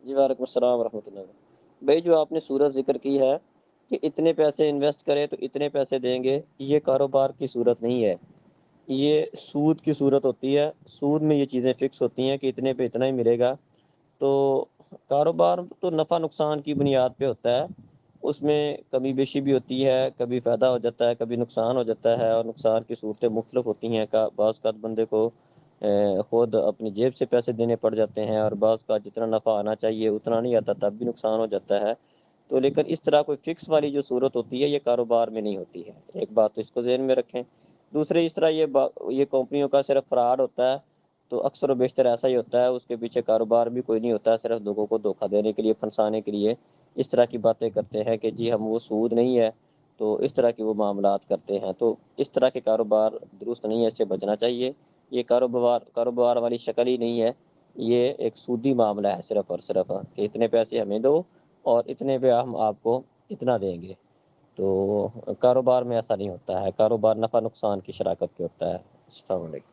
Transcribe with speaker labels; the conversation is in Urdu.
Speaker 1: جی وعلیکم السلام ورحمۃ اللہ۔ بھائی جو آپ نے صورت ذکر کی ہے کہ اتنے پیسے انویسٹ کریں تو اتنے پیسے دیں گے، یہ کاروبار کی صورت نہیں ہے، یہ سود کی صورت ہوتی ہے۔ سود میں یہ چیزیں فکس ہوتی ہیں کہ اتنے پہ اتنا ہی ملے گا۔ تو کاروبار تو نفع نقصان کی بنیاد پہ ہوتا ہے، اس میں کمی بیشی بھی ہوتی ہے، کبھی فائدہ ہو جاتا ہے، کبھی نقصان ہو جاتا ہے، اور نقصان کی صورتیں مختلف ہوتی ہیں۔ کا بعض اوقات بندے کو خود اپنی جیب سے پیسے دینے پڑ جاتے ہیں، اور بعض کا جتنا نفع آنا چاہیے اتنا نہیں آتا، تب بھی نقصان ہو جاتا ہے۔ تو لیکن اس طرح کوئی فکس والی جو صورت ہوتی ہے یہ کاروبار میں نہیں ہوتی ہے، ایک بات تو اس کو ذہن میں رکھیں۔ دوسرے اس طرح یہ کمپنیوں کا صرف فراڈ ہوتا ہے، تو اکثر و بیشتر ایسا ہی ہوتا ہے، اس کے پیچھے کاروبار بھی کوئی نہیں ہوتا ہے، صرف لوگوں کو دھوکہ دینے کے لیے، پھنسانے کے لیے اس طرح کی باتیں کرتے ہیں کہ جی ہم وہ سود نہیں ہے، تو اس طرح کے وہ معاملات کرتے ہیں۔ تو اس طرح کے کاروبار درست نہیں ہے، اس سے بچنا چاہیے۔ یہ کاروبار والی شکل ہی نہیں ہے، یہ ایک سودی معاملہ ہے صرف اور صرف، کہ اتنے پیسے ہمیں دو اور اتنے پہ ہم آپ کو اتنا دیں گے۔ تو کاروبار میں ایسا نہیں ہوتا ہے، کاروبار نفع نقصان کی شراکت پہ ہوتا ہے۔ السلام علیکم۔